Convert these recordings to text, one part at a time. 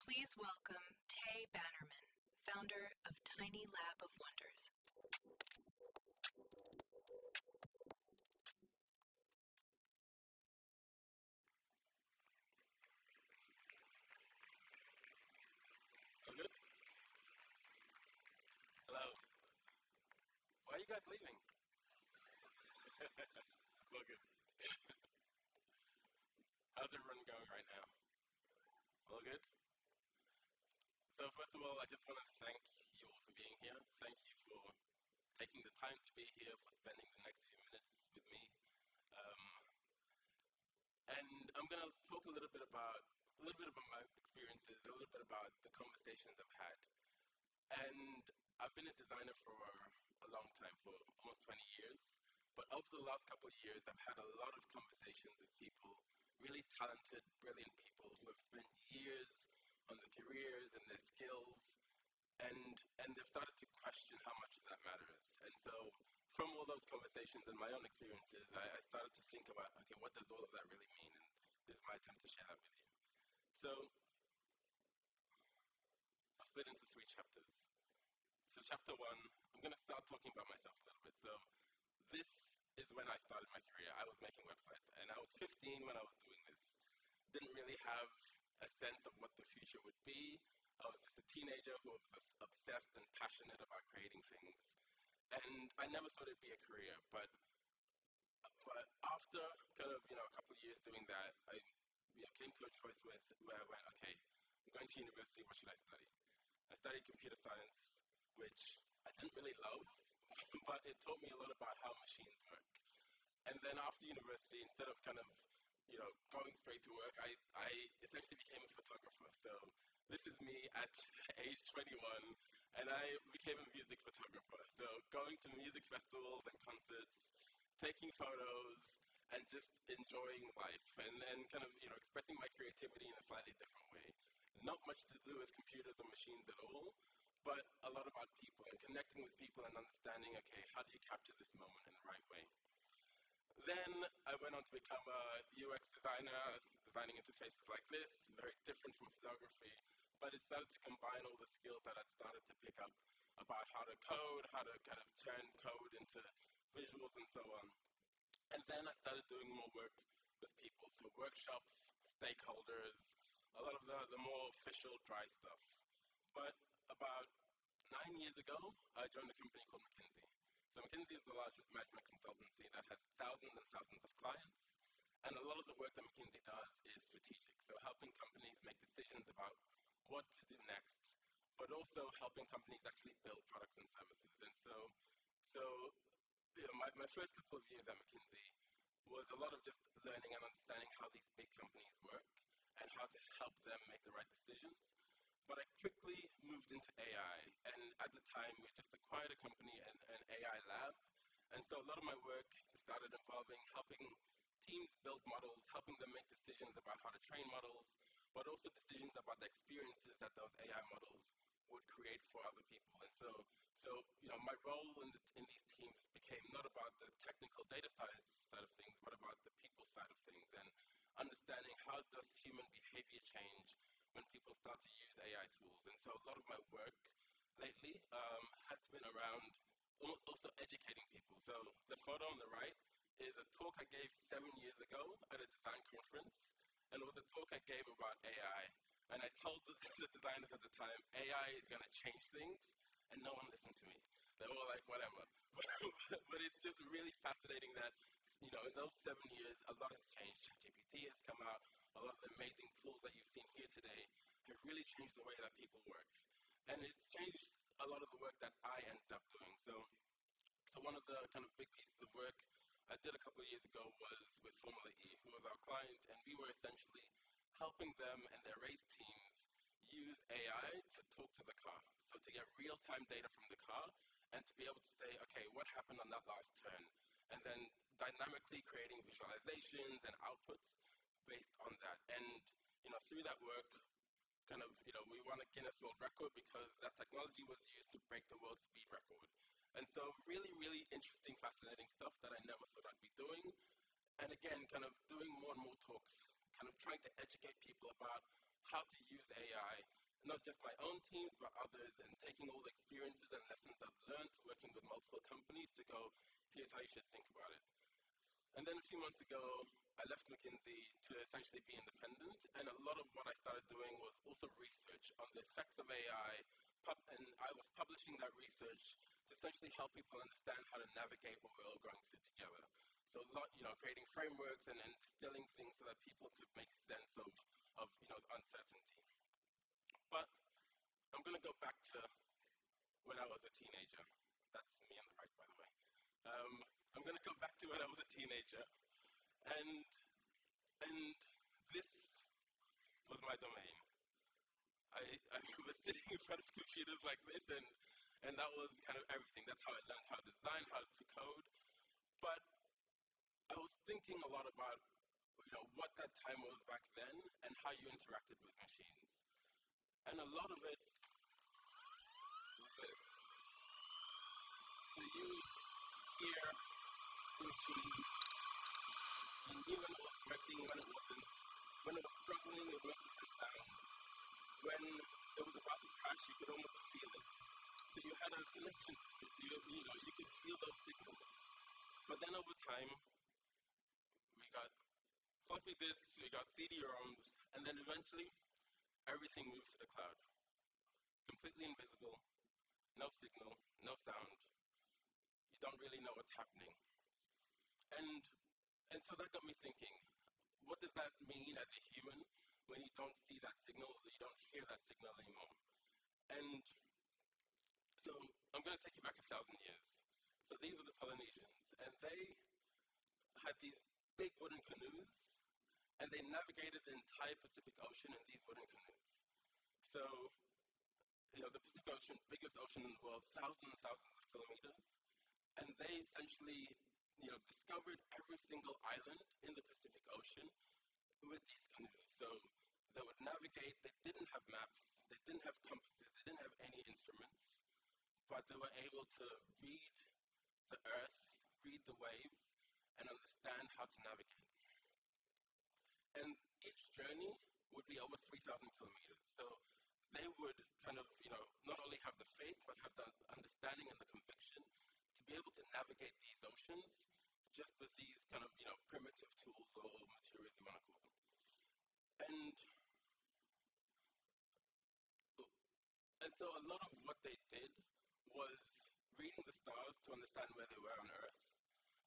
Please welcome Tey Bannerman, founder of Tiny Lab of Wonders. All good? Hello. Why are you guys leaving? It's all good. How's everyone going right now? All good? So first of all, I just want to thank you all for being here. Thank you for taking the time to be here, for spending the next few minutes with me. Um, and I'm going to talk a little bit about my experiences, a little bit about the conversations I've had. And I've been a designer for a long time, for almost 20 years. But over the last couple of years, I've had a lot of conversations with people, really talented, brilliant people who have spent years on their careers and their skills, and they've started to question how much of that matters. And so from all those conversations and my own experiences, I started to think about, okay, what does all of that really mean? And this is my attempt to share that with you. So I'll split into 3 chapters. So chapter 1, I'm going to start talking about myself a little bit. So this is when I started my career. I was making websites, and I was 15 when I was doing this. Didn't really have a sense of what the future would be. I was just a teenager who was obsessed and passionate about creating things. And I never thought it'd be a career, but after kind of, a couple of years doing that, I came to a choice where I went, okay, I'm going to university, what should I study? I studied computer science, which I didn't really love, but it taught me a lot about how machines work. And then after university, instead of kind of, going straight to work, I essentially became a photographer. So this is me at age 21, and I became a music photographer. So going to music festivals and concerts, taking photos, and just enjoying life, and kind of, expressing my creativity in a slightly different way. Not much to do with computers or machines at all, but a lot about people and connecting with people and understanding, okay, how do you capture this moment in the right way? Then I went on to become a UX designer, designing interfaces like this, very different from photography, but it started to combine all the skills that I'd started to pick up about how to code, how to kind of turn code into visuals and so on. And then I started doing more work with people, so workshops, stakeholders, a lot of the more official dry stuff. But about 9 years ago, I joined a company called McKinsey. So McKinsey is a large management consultancy that has thousands and thousands of clients, and a lot of the work that McKinsey does is strategic, so helping companies make decisions about what to do next, but also helping companies actually build products and services. And so my first couple of years at McKinsey was a lot of just learning and understanding how these big companies work and how to help them make the right decisions. But I quickly moved into AI, and at the time we just acquired a company, an AI lab, and so a lot of my work started involving helping teams build models, helping them make decisions about how to train models, but also decisions about the experiences that those AI models would create for other people. And so my role in these teams became not about the technical data science side of things, but about the people side of things, and understanding how does human behavior change when people start to use AI tools. And so a lot of my work lately has been around also educating people. So the photo on the right is a talk I gave 7 years ago at a design conference, and it was a talk I gave about AI. And I told the designers at the time, AI is going to change things, and no one listened to me. They were like, whatever. But it's just really fascinating that, in those 7 years, a lot has changed. ChatGPT has come out. A lot of the amazing tools that you've seen here today have really changed the way that people work. And it's changed a lot of the work that I ended up doing. So one of the kind of big pieces of work I did a couple of years ago was with Formula E, who was our client, and we were essentially helping them and their race teams use AI to talk to the car. So to get real-time data from the car and to be able to say, okay, what happened on that last turn? And then dynamically creating visualizations and outputs based on that. And, through that work, we won a Guinness World Record because that technology was used to break the world speed record. And so really, really interesting, fascinating stuff that I never thought I'd be doing. And again, kind of doing more and more talks, kind of trying to educate people about how to use AI, not just my own teams, but others, and taking all the experiences and lessons I've learned working with multiple companies to go, here's how you should think about it. And then a few months ago, I left McKinsey to essentially be independent, and a lot of what I started doing was also research on the effects of AI, and I was publishing that research to essentially help people understand how to navigate what we're all going through together. So a lot, creating frameworks and distilling things so that people could make sense of uncertainty. But I'm going to go back to when I was a teenager. That's me on the right, by the way. I'm going to go back to when I was a teenager, and this was my domain. I was sitting in front of computers like this, and that was kind of everything. That's how I learned how to design, how to code. But I was thinking a lot about what that time was back then and how you interacted with machines. And a lot of it was this. So you hear the machine, you knew when it was working, when it wasn't. When it was struggling, it made different sounds. When it was about to crash, you could almost feel it. So you had a connection to it. You could feel those signals. But then over time, we got floppy disks, we got CD-ROMs, and then eventually, everything moves to the cloud. Completely invisible, no signal, no sound. You don't really know what's happening. And so that got me thinking, what does that mean as a human when you don't see that signal, or you don't hear that signal anymore? And so I'm going to take you back 1,000 years. So these are the Polynesians, and they had these big wooden canoes, and they navigated the entire Pacific Ocean in these wooden canoes. So, the Pacific Ocean, biggest ocean in the world, thousands and thousands of kilometers, and they essentially, discovered every single island in the Pacific Ocean with these canoes. So they would navigate, they didn't have maps, they didn't have compasses, they didn't have any instruments, but they were able to read the earth, read the waves, and understand how to navigate. And each journey would be over 3,000 kilometers. So they would kind of, not only have the faith, but have the understanding and the conviction to be able to navigate these oceans just with these kind of, primitive tools or materials you want to call them. And so a lot of what they did was reading the stars to understand where they were on Earth,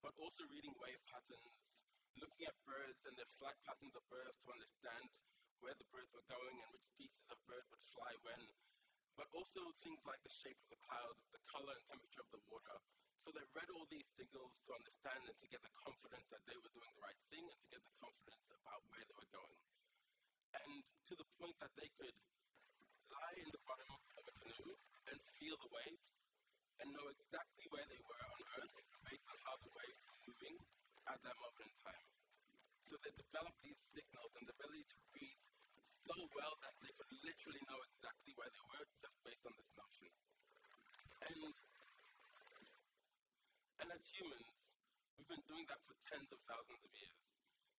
but also reading wave patterns, looking at birds and their flight patterns of birds to understand where the birds were going and which species of bird would fly when, but also things like the shape of the clouds, the color and temperature of the water. So they read all these signals to understand and to get the confidence that they were doing the right thing and to get the confidence about where they were going. And to the point that they could lie in the bottom of a canoe and feel the waves and know exactly where they were on Earth based on how the waves were moving at that moment in time. So they developed these signals and the ability to read so well that they could literally know exactly where they were just based on this notion. And as humans, we've been doing that for tens of thousands of years.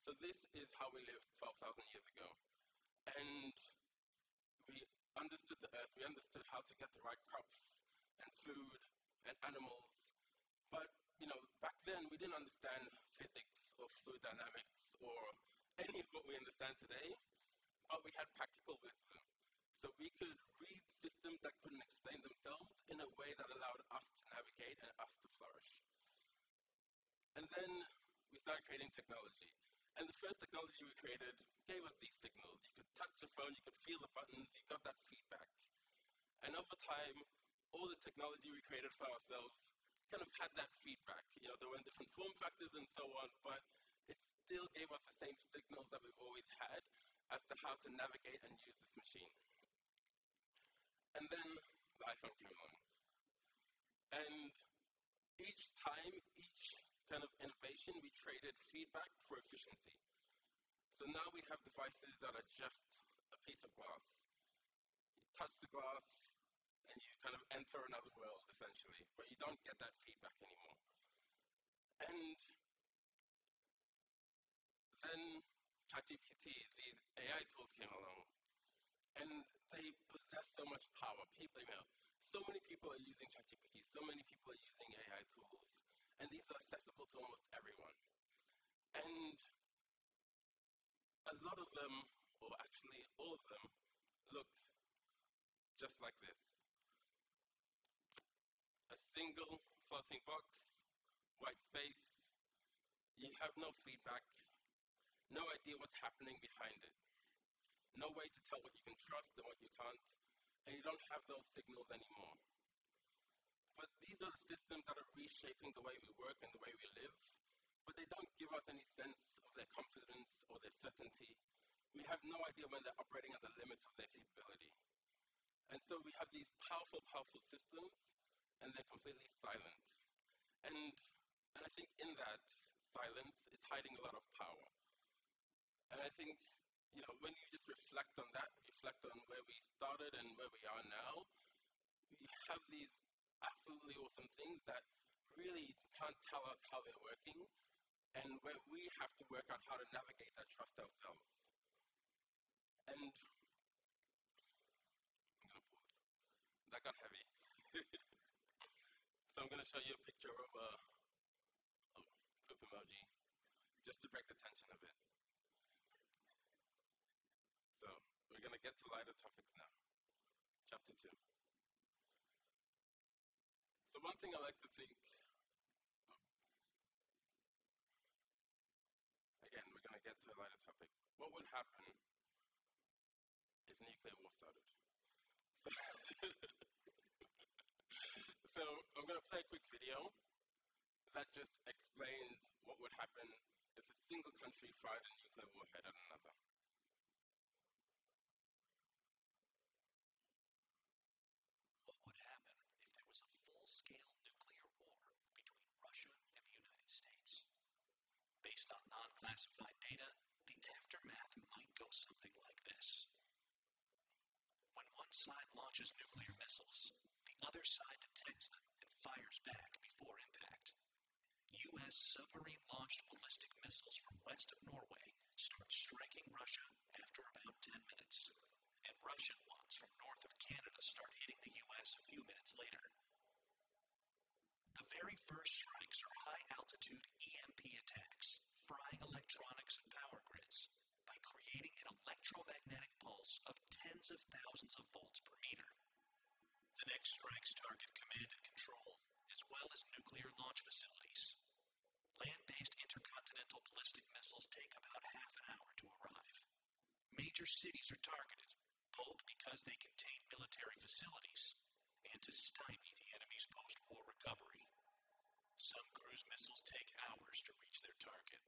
So this is how we lived 12,000 years ago. And we understood the earth, we understood how to get the right crops and food and animals. But, back then we didn't understand physics or fluid dynamics or any of what we understand today, but we had practical wisdom. So we could read systems that couldn't explain themselves in a way that allowed us to navigate and us to flourish. And then we started creating technology. And the first technology we created gave us these signals. You could touch the phone, you could feel the buttons, you got that feedback. And over time, all the technology we created for ourselves kind of had that feedback. There were different form factors and so on, but it still gave us the same signals that we've always had as to how to navigate and use this machine. And then the iPhone came along. And each time, each kind of innovation, we traded feedback for efficiency. So now we have devices that are just a piece of glass. You touch the glass, and you kind of enter another world, essentially, but you don't get that feedback anymore. And then ChatGPT, these AI tools came along, so much power. People, so many people are using ChatGPT, so many people are using AI tools, and these are accessible to almost everyone. And a lot of them, or actually all of them, look just like this. A single floating box, white space, you have no feedback, no idea what's happening behind it, no way to tell what you can trust and what you can't, and you don't have those signals anymore. But these are the systems that are reshaping the way we work and the way we live, but they don't give us any sense of their confidence or their certainty. We have no idea when they're operating at the limits of their capability. And so we have these powerful, powerful systems, and they're completely silent. And I think in that silence, it's hiding a lot of power. And I think, when you just reflect on that, reflect on where we started and where we are now, we have these absolutely awesome things that really can't tell us how they're working, and where we have to work out how to navigate that trust ourselves. And I'm going to pause. That got heavy. So I'm going to show you a picture of a poop emoji, just to break the tension a bit. So we're going to get to lighter topics now. Chapter 2. So one thing I like to think, again, we're going to get to a lighter topic. What would happen if nuclear war started? So I'm going to play a quick video that just explains what would happen if a single country fired a nuclear warhead at another. What would happen if there was a full-scale nuclear war between Russia and the United States? Based on non-classified data, the aftermath might go something like this. When one side launches nuclear missiles, the other side detects them and fires back before impact. U.S. submarine-launched ballistic missiles from west of Norway start striking Russia after about 10 minutes, and Russian ones from north of Canada start hitting the U.S. a few minutes later. The very first strikes are high-altitude EMP attacks, frying electronics and power grids by creating an electromagnetic pulse of tens of thousands of volts per meter. The next strikes target command and control, as well as nuclear launch facilities. Land-based intercontinental ballistic missiles take about half an hour to arrive. Major cities are targeted, both because they contain military facilities and to stymie the enemy's post-war recovery. Some cruise missiles take hours to reach their target.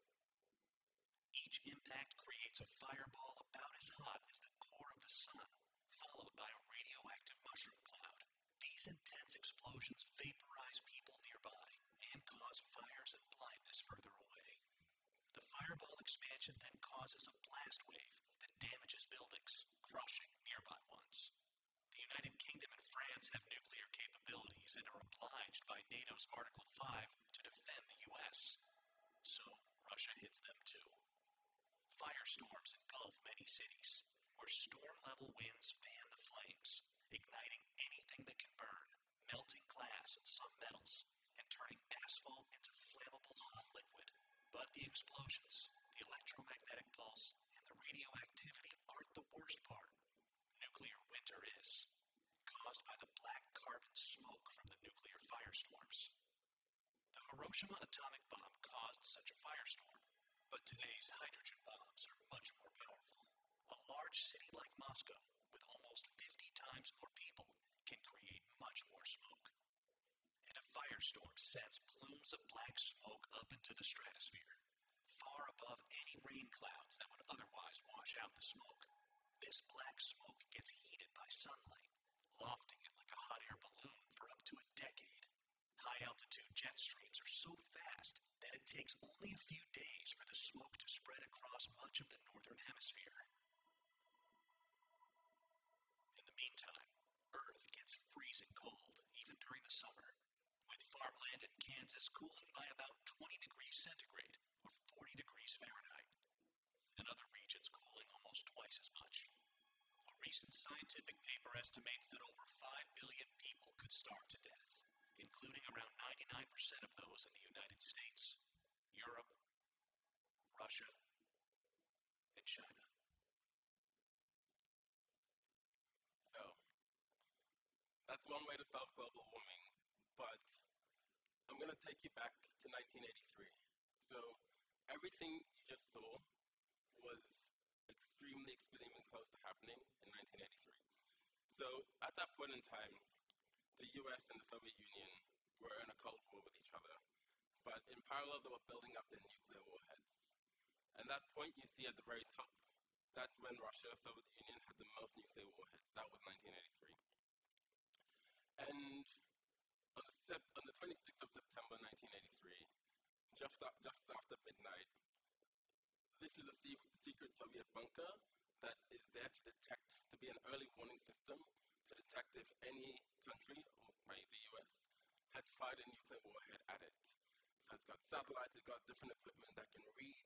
Each impact creates a fireball about as hot as the core of the sun, followed by a radioactive mushroom cloud. These intense explosions vaporize people nearby and cause fires and blindness further away. The fireball expansion then causes a blast wave that damages buildings, crushing nearby ones. The United Kingdom and France have nuclear capabilities and are obliged by NATO's Article 5 to defend the U.S. So Russia hits them too. Firestorms engulf many cities, where storm-level winds fan the flames, igniting anything that can burn, melting glass and some metals, and turning asphalt into flammable hot liquid. But the explosions, the electromagnetic pulse, and the radioactivity aren't the worst part. Nuclear winter is, caused by the black carbon smoke from the nuclear firestorms. The Hiroshima atomic bomb caused such a firestorm, but today's hydrogen bombs are much more powerful. A large city like Moscow, with almost 50 times more people, can create much more smoke. And a firestorm sends plumes of black smoke up into the stratosphere, far above any rain clouds that would otherwise wash out the smoke. This black smoke gets heated by sunlight, lofting it like a hot air balloon for up to a decade. High-altitude jet streams are so fast that it takes only a few days for the smoke to spread across much of the northern hemisphere. In the meantime, Earth gets freezing cold, even during the summer, with farmland in Kansas cooling by about 20 degrees centigrade, or 40 degrees Fahrenheit, and other regions cooling almost twice as much. A recent scientific paper estimates that over 5 billion people could starve to death, including around 99% of those in the United States, Europe, Russia, and China. So, that's one way to solve global warming, but I'm going to take you back to 1983. So, everything you just saw was extremely close to happening in 1983. So, at that point in time, the US and the Soviet Union were in a Cold War with each other, but in parallel, they were building up their nuclear warheads. And that point you see at the very top, that's when Russia, Soviet Union, had the most nuclear warheads. That was 1983. And on the 26th of September 1983, just after midnight, this is a secret Soviet bunker that is there to be an early warning system to detect if any country, or the US, has fired a nuclear warhead at it. So it's got satellites, it's got different equipment that can read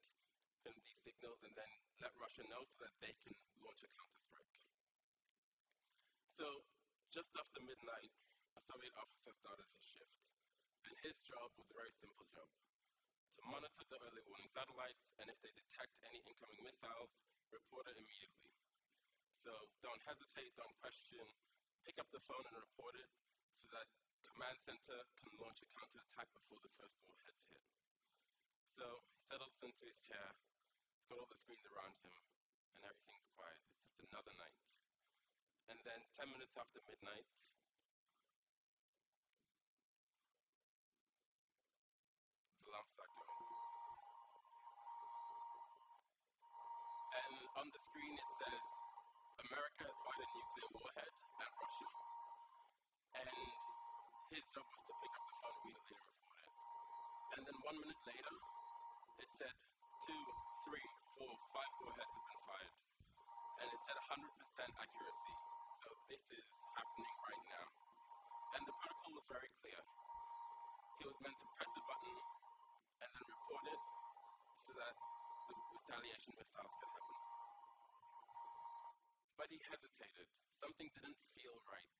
these signals and then let Russia know so that they can launch a counterstrike. So just after midnight, a Soviet officer started his shift. And his job was a very simple job: to monitor the early warning satellites, and if they detect any incoming missiles, report it immediately. So don't hesitate, don't question, pick up the phone and report it so that command center can launch a counterattack before the first warheads hit. So he settles into his chair, he's got all the screens around him, and everything's quiet. It's just another night. And then 10 minutes after midnight, the alarm start going. And on the screen it says, America has fired a nuclear warhead at Russia. And his job was to pick up the phone immediately and report it. And then 1 minute later, it said 2, 3, 4, 5 warheads have been fired. And it said 100% accuracy. So this is happening right now. And the protocol was very clear. He was meant to press a button and then report it so that the retaliation missiles could happen. But he hesitated. Something didn't feel right.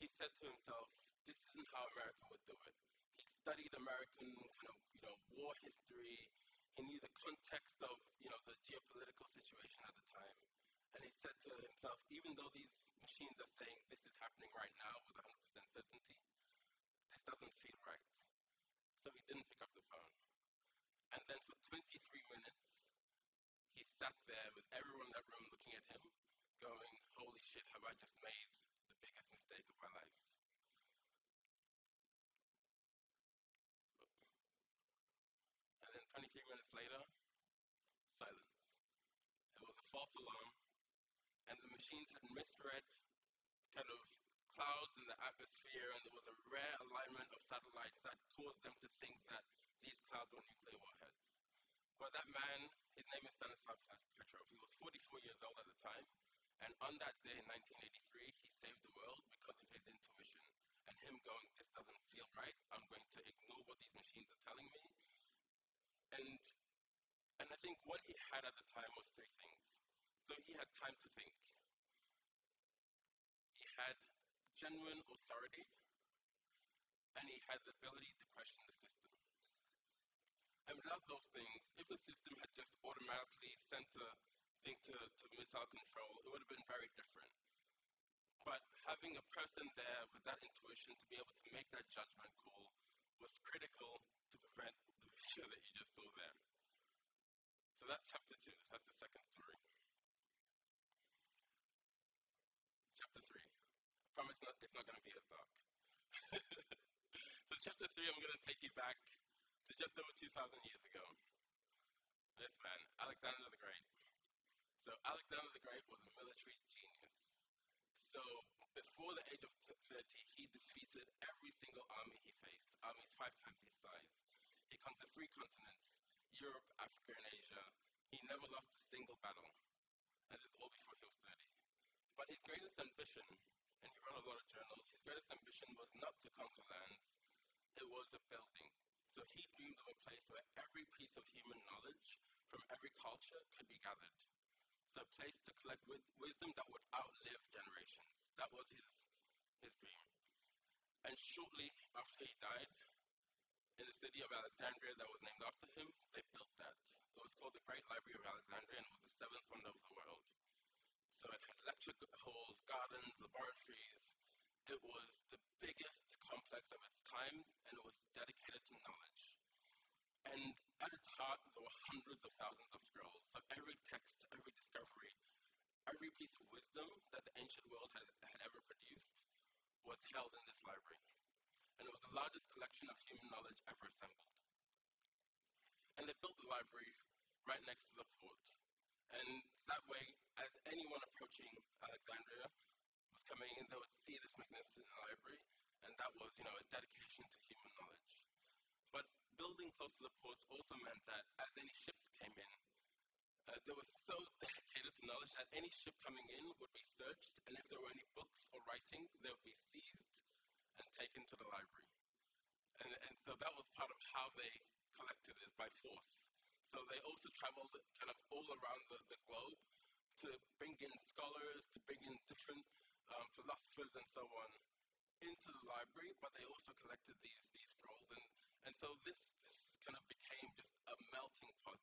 He said to himself, this isn't how America would do it. He'd studied American war history. He knew the context of, the geopolitical situation at the time. And he said to himself, even though these machines are saying this is happening right now with 100% certainty, this doesn't feel right. So he didn't pick up the phone. And then for 23 minutes, he sat there with everyone in that room looking at him, going, holy shit, have I just made the biggest mistake of my life? And then 23 minutes later, silence. It was a false alarm, and the machines had misread clouds in the atmosphere, and there was a rare alignment of satellites that caused them to think that these clouds were nuclear warheads. But that man, his name is Stanislav Petrov. He was 44 years old at the time, and on that day in 1983, he saved the world because of his intuition and him going, this doesn't feel right, I'm going to ignore what these machines are telling me. And I think what he had at the time was three things. So he had time to think. He had genuine authority, and he had the ability to question the system. And without those things, if the system had just automatically sent a thing to missile control, it would have been very different. But having a person there with that intuition to be able to make that judgment call was critical to prevent the video that you just saw there. So that's chapter 2. That's the second story. Chapter 3. I promise it's not going to be as dark. So chapter 3, I'm going to take you back to just over 2,000 years ago. This man, Alexander the Great. So Alexander the Great was a military genius. So before the age of 30, he defeated every single army he faced, armies 5 times his size. He conquered 3 continents, Europe, Africa, and Asia. He never lost a single battle. And this is all before he was 30. But his greatest ambition, and he wrote a lot of journals, his greatest ambition was not to conquer lands, it was a building. So he dreamed of a place where every piece of human knowledge from every culture could be gathered. So a place to collect wisdom that would And shortly after he died, in the city of Alexandria that was named after him, they built that. It was called the Great Library of Alexandria and it was the seventh wonder of the world. So it had lecture halls, gardens, laboratories. It was the biggest complex of its time and it was dedicated to knowledge. And at its heart, there were hundreds of thousands of scrolls. So every text, every discovery, every piece of wisdom that the ancient world had ever produced was held in this library. And it was the largest collection of human knowledge ever assembled. And they built the library right next to the port. And that way, as anyone approaching Alexandria was coming in, they would see this magnificent library, and that was, a dedication to human knowledge. But building close to the ports also meant that as any ships came in, they were so dedicated to knowledge that any ship coming in would be searched, and if there were any books or writings, they would be seized and taken to the library. And so that was part of how they collected it, by force. So they also traveled kind of all around the globe to bring in scholars, to bring in different philosophers and so on into the library, but they also collected these scrolls. And so this kind of became just a melting pot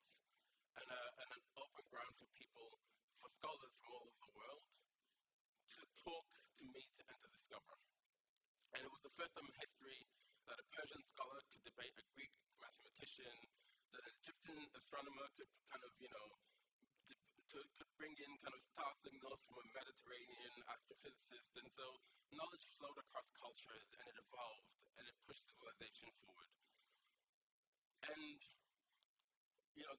and an open ground for people, for scholars from all over the world, to talk, to meet, and to discover. And it was the first time in history that a Persian scholar could debate a Greek mathematician, that an Egyptian astronomer could kind of, could bring in kind of star signals from a Mediterranean astrophysicist. And so knowledge flowed across cultures and it evolved and it pushed civilization forward. And,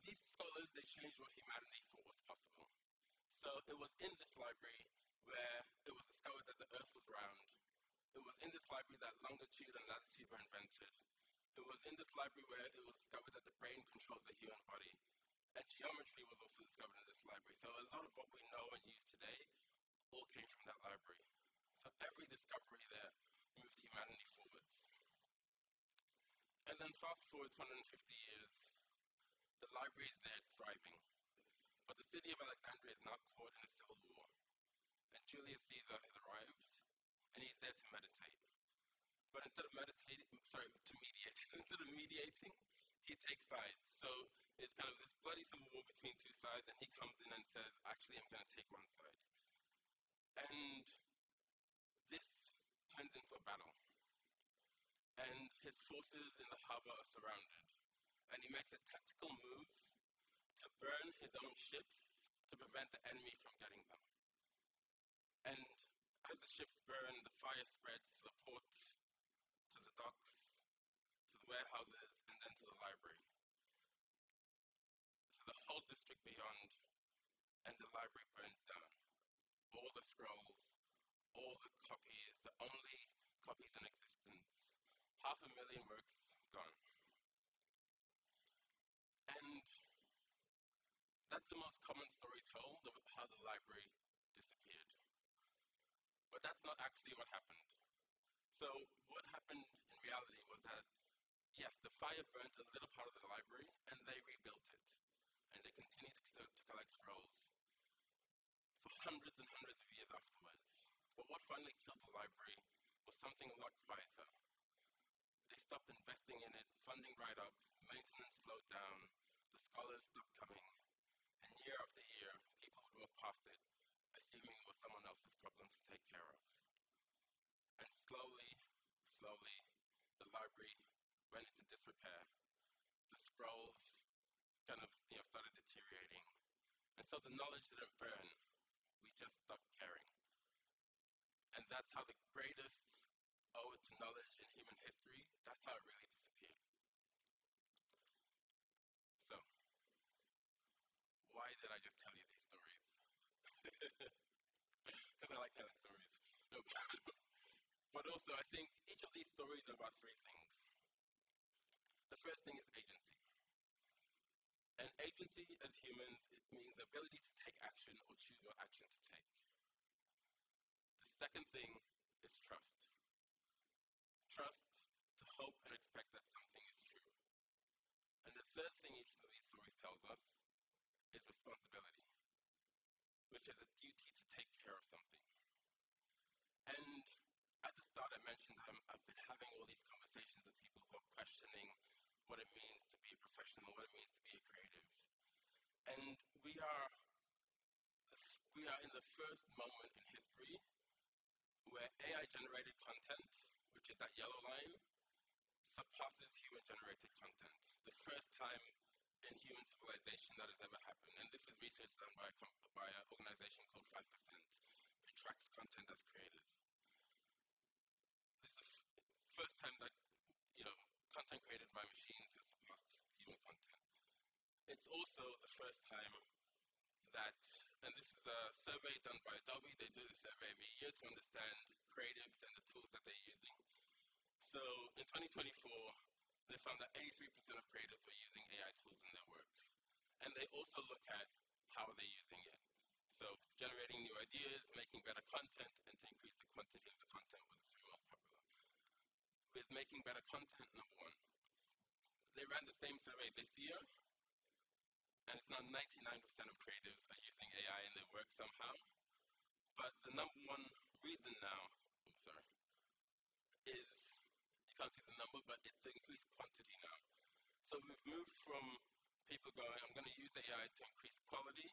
these scholars, they changed what humanity thought was possible. So it was in this library where it was discovered that the earth was round. It was in this library that longitude and latitude were invented. It was in this library where it was discovered that the brain controls the human body. And geometry was also discovered in this library. So a lot of what we know and use today all came from that library. So every discovery there moved humanity forwards. And then fast forward 250 years, the library is there, it's thriving. But the city of Alexandria is now caught in a civil war. And Julius Caesar has arrived, and he's there to meditate. But instead of mediating, he takes sides. So it's kind of this bloody civil war between two sides, and he comes in and says, actually, I'm going to take one side. And this turns into a battle. And his forces in the harbor are surrounded. And he makes a tactical move to burn his own ships to prevent the enemy from getting them. And as the ships burn, the fire spreads to the port, to the docks, to the warehouses, and then to the library. So the whole district beyond, and the library burns down. All the scrolls, all the copies, the only copies in existence. 500,000 works gone. And that's the most common story told of how the library disappeared. But that's not actually what happened. So what happened in reality was that, yes, the fire burnt a little part of the library and they rebuilt it. And they continued to collect scrolls for hundreds and hundreds of years afterwards. But what finally killed the library was something a lot quieter. They stopped investing in it, funding dried up, maintenance slowed down, the scholars stopped coming, and year after year, people would walk past it, assuming it was someone else's problem to take care of. And slowly, the library went into disrepair. The scrolls kind of, started deteriorating. And so the knowledge didn't burn, we just stopped caring. And that's how the greatest ode to knowledge in human history, that's how it really disappeared. So, why did I just tell you these stories? Because I like telling stories. No, but also, I think each of these stories are about three things. The first thing is agency. And agency as humans, it means the ability to take action or choose what action to take. The second thing is trust. Trust to hope and expect that something is true. And the third thing each of these stories tells us is responsibility, which is a duty to take care of something. And at the start I mentioned, I've been having all these conversations with people who are questioning what it means to be a professional, what it means to be a creative. And we are in the first moment in history where AI-generated content, which is that yellow line, surpasses human-generated content. The first time in human civilization that has ever happened. And this is research done by an organization called 5%, who tracks content that's created. This is the first time that, content created by machines has surpassed human content. It's also the first time that, and this is a survey done by Adobe, they do this survey every year to understand creatives and the tools that they're using. So in 2024, they found that 83% of creators were using AI tools in their work. And they also look at how they're using it. So generating new ideas, making better content, and to increase the quantity of the content were the three most popular. With making better content, number one. They ran the same survey this year, and it's now 99% of creatives are using AI in their work somehow. But the number one reason now, is, you can't see the number, but it's the increased quantity now. So we've moved from people going, I'm going to use AI to increase quality,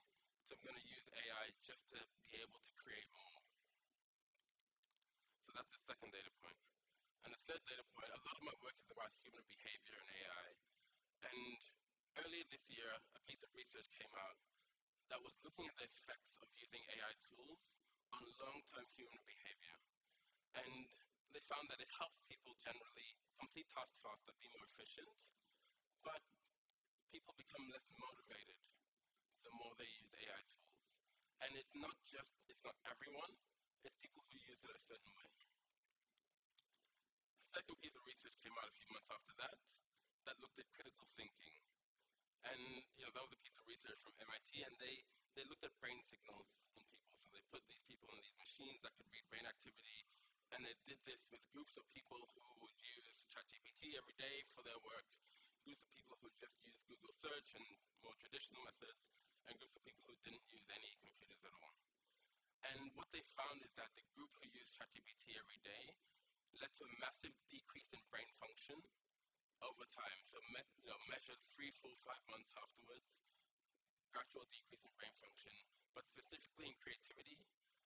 to I'm going to use AI just to be able to create more. So that's the second data point. And the third data point, a lot of my work is about human behavior and AI. And earlier this year, a piece of research came out that was looking at the effects of using AI tools on long-term human behavior. And they found that it helps people generally complete tasks faster, be more efficient, but people become less motivated the more they use AI tools. And it's not everyone, it's people who use it a certain way. The second piece of research came out a few months after that looked at critical thinking. And that was a piece of research from MIT, and they looked at brain signals in people. So they put these people in these machines that could read brain activity, and they did this with groups of people who would use ChatGPT every day for their work, groups of people who just use Google search and more traditional methods, and groups of people who didn't use any computers at all. And what they found is that the group who used ChatGPT every day led to a massive decrease in brain function over time. So measured 3, 4, 5 months afterwards, gradual decrease in brain function, but specifically in creativity,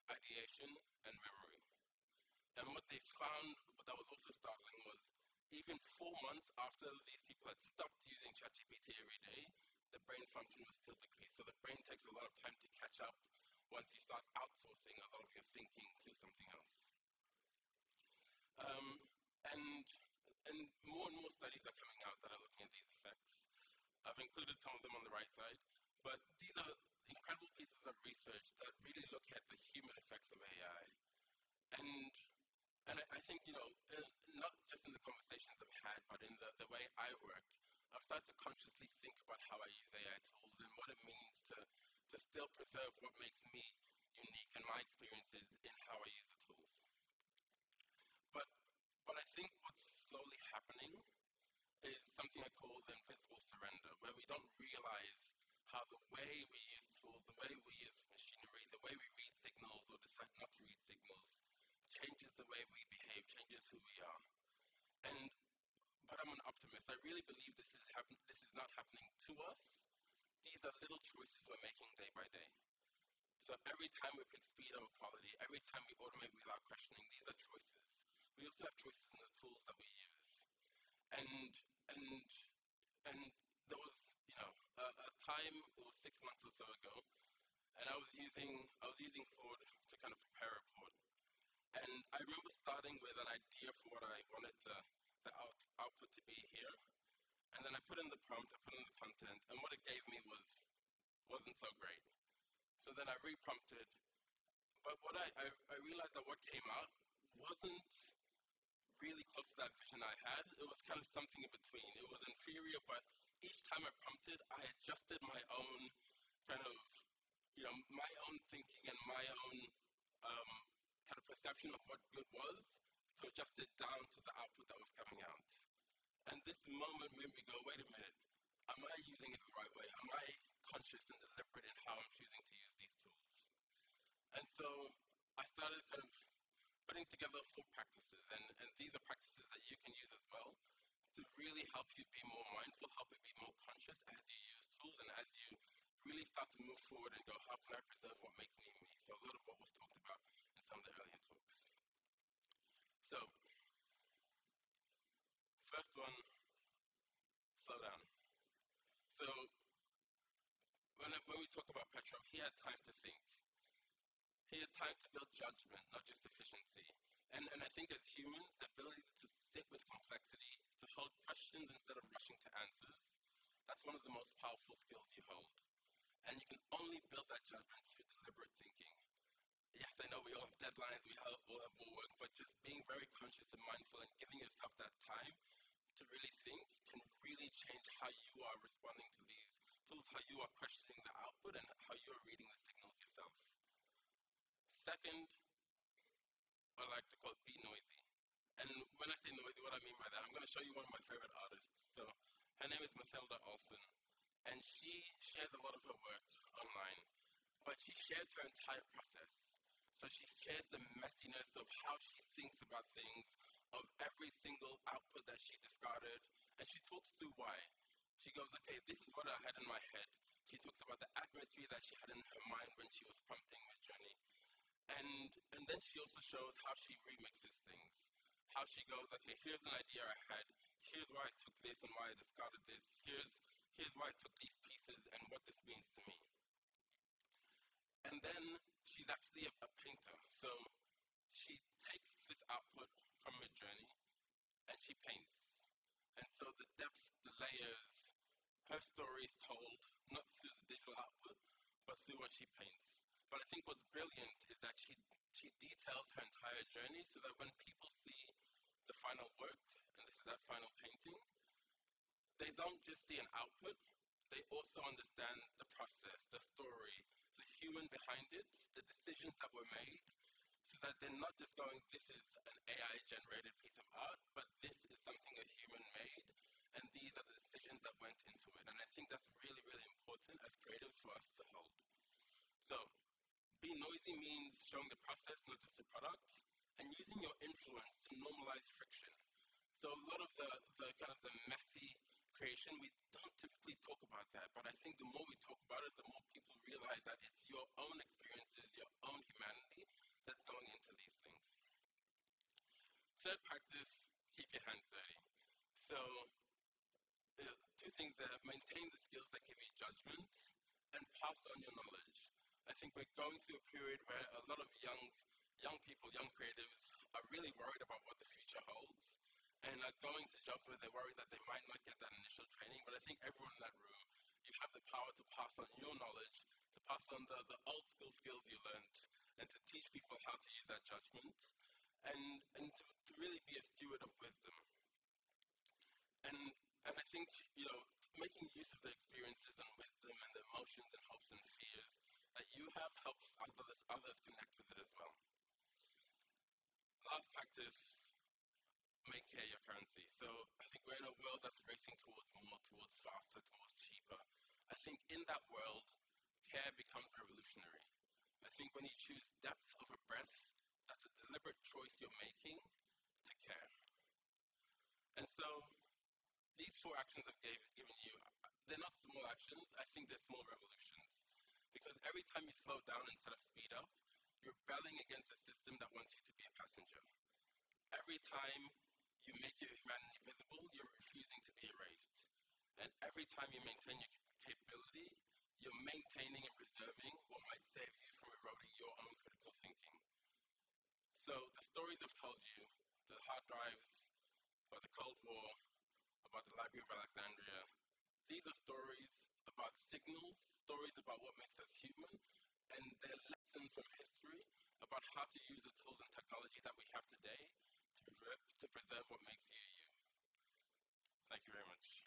ideation, and memory. And what they found that was also startling was even 4 months after these people had stopped using ChatGPT every day, the brain function was still decreased. So the brain takes a lot of time to catch up once you start outsourcing a lot of your thinking to something else. And more and more studies are coming out that are looking at these effects. I've included some of them on the right side, but these are incredible pieces of research that really look at the human effects of AI. And I think, not just in the conversations I've had, but in the way I work, I've started to consciously think about how I use AI tools and what it means to still preserve what makes me unique and my experiences in how I use the tools. But I think what's slowly happening is something I call the invisible surrender, where we don't realize how the way we use tools, the way we use machinery, the way we read signals or decide not to read signals, changes the way we behave, changes who we are. But I'm an optimist. I really believe this is not happening to us. These are little choices we're making day by day. So every time we pick speed over quality, every time we automate without questioning, these are choices. We also have choices in the tools that we use. And there was, a time, it was 6 months or so ago, and I was using Claude to kind of prepare a report. And I remember starting with an idea for what I wanted the output to be here. And then I put in the prompt, I put in the content, and what it gave me wasn't so great. So then I reprompted, but what I realized that what came out wasn't really close to that vision I had. It was kind of something in between. It was inferior, but each time I prompted, I adjusted my own kind of, my own thinking and my own kind of perception of what good was to adjust it down to the output that was coming out. And this moment made me go, wait a minute, am I using it the right way? Am I conscious and deliberate in how I'm choosing to use these tools? And so I started kind of putting together 4 practices, and these are practices that you can use as well to really help you be more mindful, help you be more conscious as you use tools and as you really start to move forward and go, how can I preserve what makes me me? So a lot of what was talked about in some of the earlier talks. So, first one, slow down. So, when we talk about Petrov, he had time to think. He had time to build judgment, not just efficiency. And I think as humans, the ability to sit with complexity, to hold questions instead of rushing to answers, that's one of the most powerful skills you hold. And you can only build that judgment through deliberate thinking. Yes, I know we all have deadlines, we all have more work, but just being very conscious and mindful and giving yourself that time to really think can really change how you are responding to these tools, how you are questioning the output, and how you are reading the signals yourself. Second, I like to call it be noisy. And when I say noisy, what I mean by that, I'm going to show you one of my favorite artists. So her name is Mathilda Olson, and she shares a lot of her work online, but she shares her entire process. So she shares the messiness of how she thinks about things, of every single output that she discarded, and she talks through why. She goes, okay, this is what I had in my head. She talks about the atmosphere that she had in her mind when she was prompting Midjourney. And then she also shows how she remixes things. How she goes, okay, here's an idea I had, here's why I took this and why I discarded this, here's why I took these pieces and what this means to me. And then she's actually a painter. So she takes this output from Midjourney and she paints. And so the depth, the layers, her story is told not through the digital output, but through what she paints. But I think what's brilliant is that she details her entire journey so that when people see the final work, and this is that final painting, they don't just see an output, they also understand the process, the story, the human behind it, the decisions that were made, so that they're not just going, this is an AI-generated piece of art, but this is something a human made, and these are the decisions that went into it. And I think that's really, really important as creatives for us to hold. So, being noisy means showing the process, not just the product, and using your influence to normalize friction. So a lot of the kind of the messy creation, we don't typically talk about that, but I think the more we talk about it, the more people realize that it's your own experiences, your own humanity that's going into these things. Third practice, keep your hands dirty. So 2 things there, maintain the skills that give you judgment and pass on your knowledge. I think we're going through a period where a lot of young people, young creatives are really worried about what the future holds and are going to jobs where they're worried that they might not get that initial training. But I think everyone in that room, you have the power to pass on your knowledge, to pass on the old school skills you learned, and to teach people how to use that judgment, and to really be a steward of wisdom. And I think, making use of the experiences and wisdom and the emotions and hopes and fears that you have helps others connect with it as well. Last practice, make care your currency. So I think we're in a world that's racing towards more, towards faster, towards cheaper. I think in that world, care becomes revolutionary. I think when you choose depth over breadth, that's a deliberate choice you're making to care. And so these 4 actions I've given you, they're not small actions, I think they're small revolutions. Because every time you slow down instead of speed up, you're rebelling against a system that wants you to be a passenger. Every time you make your humanity visible, you're refusing to be erased. And every time you maintain your capability, you're maintaining and preserving what might save you from eroding your own critical thinking. So the stories I've told you, the hard drives, about the Cold War, about the Library of Alexandria, these are stories about signals, stories about what makes us human, and they're lessons from history about how to use the tools and technology that we have today to preserve what makes you you. Thank you very much.